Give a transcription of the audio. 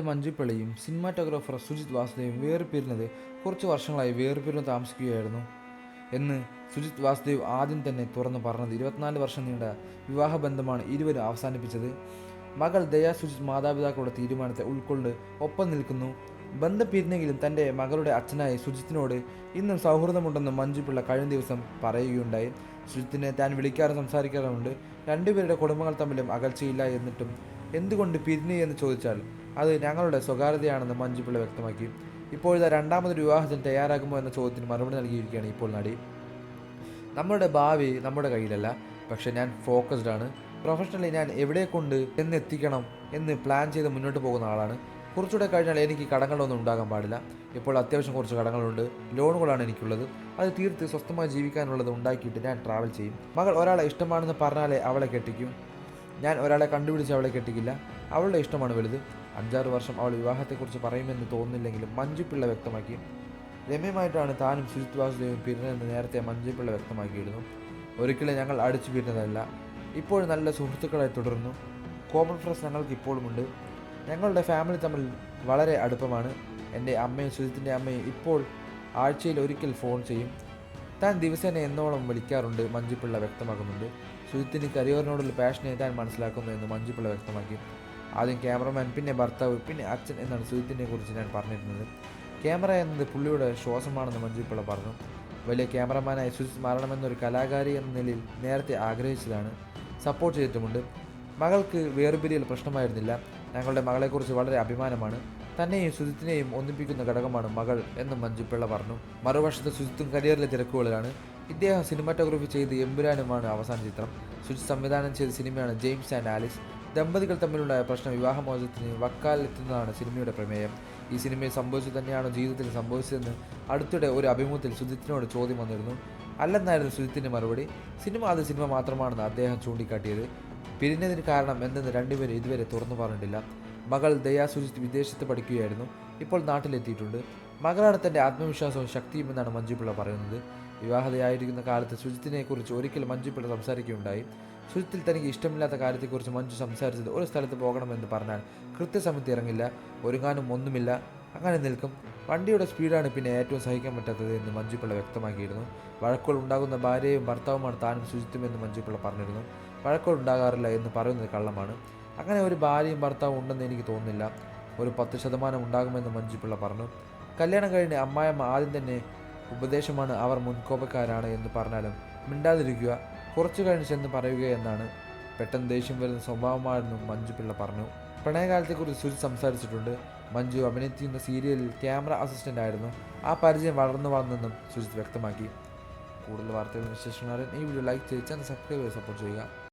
മഞ്ജുപിള്ളയും cinematographer Sujith വാസുദേവും വേർപിരിഞ്ഞത് കുറച്ച് വർഷങ്ങളായി വേർപിരിഞ്ഞ് താമസിക്കുകയായിരുന്നു എന്ന് സുജിത് വാസുദേവ് ആദ്യം തന്നെ തുറന്നു പറഞ്ഞത്. 24 വർഷം നീണ്ട വിവാഹബന്ധമാണ് ഇരുവരും അവസാനിപ്പിച്ചത്. മകൾ ദയാ സുജിത് മാതാപിതാക്കളുടെ തീരുമാനത്തെ ഉൾക്കൊണ്ട് ഒപ്പം നിൽക്കുന്നു. ബന്ധം പിരിഞ്ഞെങ്കിലും തൻ്റെ മകളുടെ അച്ഛനായ സുജിത്തിനോട് ഇന്നും സൗഹൃദമുണ്ടെന്ന് മഞ്ജുപിള്ള കഴിഞ്ഞ ദിവസം പറയുകയുണ്ടായി. സുജിത്തിനെ താൻ വിളിക്കാറും സംസാരിക്കാറുമുണ്ട്. രണ്ടുപേരുടെ കുടുംബങ്ങൾ തമ്മിലും അകൽച്ചയില്ല. എന്നിട്ടും എന്തുകൊണ്ട് പിരിഞ്ഞു എന്ന് ചോദിച്ചാൽ അത് ഞങ്ങളുടെ സ്വകാര്യതയാണെന്ന് മഞ്ജുപിള്ള വ്യക്തമാക്കി. ഇപ്പോഴത്തെ രണ്ടാമതൊരു വിവാഹത്തിന് തയ്യാറാകുമോ എന്ന ചോദ്യത്തിന് മറുപടി നൽകിയിരിക്കുകയാണ് ഇപ്പോൾ നടി. നമ്മളുടെ ഭാവി നമ്മുടെ കയ്യിലല്ല, പക്ഷേ ഞാൻ ഫോക്കസ്ഡ് ആണ്. പ്രൊഫഷണലി ഞാൻ എവിടെ കൊണ്ട് എന്നെത്തിക്കണം എന്ന് പ്ലാൻ ചെയ്ത് മുന്നോട്ട് പോകുന്ന ആളാണ്. കുറച്ചുകൂടെ കഴിഞ്ഞാൽ എനിക്ക് കടങ്ങളൊന്നും ഉണ്ടാകാൻ പാടില്ല. ഇപ്പോൾ അത്യാവശ്യം കുറച്ച് കടങ്ങളുണ്ട്. ലോണുകളാണ് എനിക്കുള്ളത്. അത് തീർത്ത് സ്വസ്ഥമായി ജീവിക്കാനുള്ളത് ഉണ്ടാക്കിയിട്ട് ഞാൻ ട്രാവൽ ചെയ്യും. മകൾ ഒരാളെ ഇഷ്ടമാണെന്ന് പറഞ്ഞാലേ അവളെ കെട്ടിക്കും. ഞാൻ ഒരാളെ കണ്ടുപിടിച്ച് അവളെ കെട്ടിക്കില്ല. അവളുടെ ഇഷ്ടമാണ് വലുത്. 5-6 വർഷം അവൾ വിവാഹത്തെക്കുറിച്ച് പറയുമെന്ന് തോന്നുന്നില്ലെങ്കിലും മഞ്ജുപിള്ള വ്യക്തമാക്കി. രമ്യമായിട്ടാണ് താനും സുജിത് വാസുദേവും പിരിഞ്ഞതെന്ന് നേരത്തെ മഞ്ജുപിള്ള വ്യക്തമാക്കിയിരുന്നു. ഒരിക്കലും ഞങ്ങൾ അടിച്ചു പിരിഞ്ഞതല്ല. ഇപ്പോൾ നല്ല സുഹൃത്തുക്കളായി തുടരുന്നു. കോമൺ ഫ്രണ്ട്സ് ഞങ്ങൾക്ക് ഇപ്പോഴുമുണ്ട്. ഞങ്ങളുടെ ഫാമിലി തമ്മിൽ വളരെ അടുപ്പമാണ്. എൻ്റെ അമ്മയും സുജിത്തിൻ്റെ അമ്മയും ഇപ്പോൾ ആഴ്ചയിൽ ഒരിക്കൽ ഫോൺ ചെയ്യും. താൻ ദിവസേന എന്നോളം വിളിക്കാറുണ്ട് മഞ്ജുപിള്ള വ്യക്തമാക്കുന്നുണ്ട്. സുജിത്തിന് കരിയറിനോടുള്ള പാഷനെ താൻ മനസ്സിലാക്കുന്നു എന്ന് മഞ്ജുപിള്ള വ്യക്തമാക്കി. ആദ്യം ക്യാമറമാൻ, പിന്നെ ഭർത്താവ്, പിന്നെ അച്ഛൻ എന്നാണ് സുജിത്തിനെ കുറിച്ച് ഞാൻ പറഞ്ഞിരുന്നത്. ക്യാമറ എന്നത് പുള്ളിയുടെ ശ്വാസമാണെന്ന് മഞ്ജുപിള്ള പറഞ്ഞു. വലിയ ക്യാമറമാനായി സുജിത്ത് മാറണമെന്നൊരു കലാകാരി എന്ന നിലയിൽ നേരത്തെ ആഗ്രഹിച്ചതാണ്. സപ്പോർട്ട് ചെയ്തിട്ടുമുണ്ട്. മകൾക്ക് വേർപിരിയൽ പ്രശ്നമായിരുന്നില്ല. ഞങ്ങളുടെ മകളെക്കുറിച്ച് വളരെ അഭിമാനമാണ്. തന്നെയും സുജിത്തിനെയും ഒന്നിപ്പിക്കുന്ന ഘടകമാണ് മകൾ എന്ന് മഞ്ജുപിള്ള പറഞ്ഞു. മറുവശത്ത് സുജിത്തും കരിയറിലെ തിരക്കുകളിലാണ്. ഇദ്ദേഹം സിനിമാറ്റോഗ്രഫി ചെയ്ത് എമ്പുരാനുമാണ് അവസാന ചിത്രം. സുജിത്ത് സംവിധാനം ചെയ്ത സിനിമയാണ് ജെയിംസ് ആൻഡ് ആലിസ്. ദമ്പതികൾ തമ്മിലുണ്ടായ പ്രശ്നം വിവാഹമോചനത്തിന് വക്കാലെത്തുന്നതാണ് സിനിമയുടെ പ്രമേയം. ഈ സിനിമയിൽ സംഭവിച്ചത് തന്നെയാണോ ജീവിതത്തിൽ സംഭവിച്ചതെന്ന് അടുത്തിടെ ഒരു അഭിമുഖത്തിൽ സുജിത്തിനോട് ചോദ്യം വന്നിരുന്നു. അല്ലെന്നായിരുന്നു സുജിത്തിൻ്റെ മറുപടി. അത് സിനിമ മാത്രമാണെന്ന് അദ്ദേഹം ചൂണ്ടിക്കാട്ടിയത്. പിരിഞ്ഞതിന് കാരണം എന്തെന്ന് രണ്ടുപേരും ഇതുവരെ തുറന്നു പറഞ്ഞിട്ടില്ല. മകൾ ദയാ സുജിത്ത് വിദേശത്ത് പഠിക്കുകയായിരുന്നു. ഇപ്പോൾ നാട്ടിലെത്തിയിട്ടുണ്ട്. മകളാണ് തൻ്റെ ആത്മവിശ്വാസവും ശക്തിയും എന്നാണ് മഞ്ജുപിള്ള പറയുന്നത്. വിവാഹിതയായിരിക്കുന്ന കാലത്ത് സുജിത്തിനെക്കുറിച്ച് ഒരിക്കൽ മഞ്ജുപിള്ള സംസാരിക്കുകയുണ്ടായി. സുജിത്തിൽ തനിക്ക് ഇഷ്ടമില്ലാത്ത കാര്യത്തെക്കുറിച്ച് മഞ്ജു സംസാരിച്ചത് ഒരു സ്ഥലത്ത് പോകണമെന്ന് പറഞ്ഞാൽ കൃത്യസമയത്ത് ഇറങ്ങില്ല, ഒരുങ്ങാനും ഒന്നുമില്ല, അങ്ങനെ നിൽക്കും. വണ്ടിയുടെ സ്പീഡാണ് പിന്നെ ഏറ്റവും സഹിക്കാൻ പറ്റാത്തത് എന്ന് മഞ്ജുപിള്ള വ്യക്തമാക്കിയിരുന്നു. വഴക്കുകൾ ഉണ്ടാകുന്ന ഭാര്യയും ഭർത്താവുമാണ് താനും സുജിത്തുമെന്ന് മഞ്ജുപിള്ള പറഞ്ഞിരുന്നു. വഴക്കുകൾ ഉണ്ടാകാറില്ല എന്ന് പറയുന്നത് കള്ളമാണ്. അങ്ങനെ ഒരു ഭാര്യയും ഭർത്താവും ഉണ്ടെന്ന് എനിക്ക് തോന്നുന്നില്ല. ഒരു 10% ഉണ്ടാകുമെന്ന് മഞ്ജുപിള്ള പറഞ്ഞു. കല്യാണം കഴിഞ്ഞ് അമ്മായിയമ്മ ആദ്യം തന്നെ ഉപദേശമാണ് അവർ മുൻകോപക്കാരാണ് എന്ന് പറഞ്ഞാലും മിണ്ടാതിരിക്കുക, കുറച്ചു കഴിഞ്ഞ് ചെന്ന് പറയുക എന്നാണ്. പെട്ടെന്ന് ദേഷ്യം വരുന്ന സ്വഭാവമാണെന്നും മഞ്ജുപിള്ള പറഞ്ഞു. പ്രണയകാലത്തെക്കുറിച്ച് സുജിത്ത് സംസാരിച്ചിട്ടുണ്ട്. മഞ്ജു അഭിനയിക്കുന്ന സീരിയലിൽ ക്യാമറ അസിസ്റ്റൻ്റ് ആയിരുന്നു. ആ പരിചയം വളർന്നെന്നും സുജിത്ത് വ്യക്തമാക്കി. കൂടുതൽ വാർത്തകളും വിശേഷങ്ങളും ഈ വീഡിയോ ലൈക്ക് ചെയ്ത് ചാനൽ സബ്സ്ക്രൈബ് ചെയ്ത് സപ്പോർട്ട് ചെയ്യുക.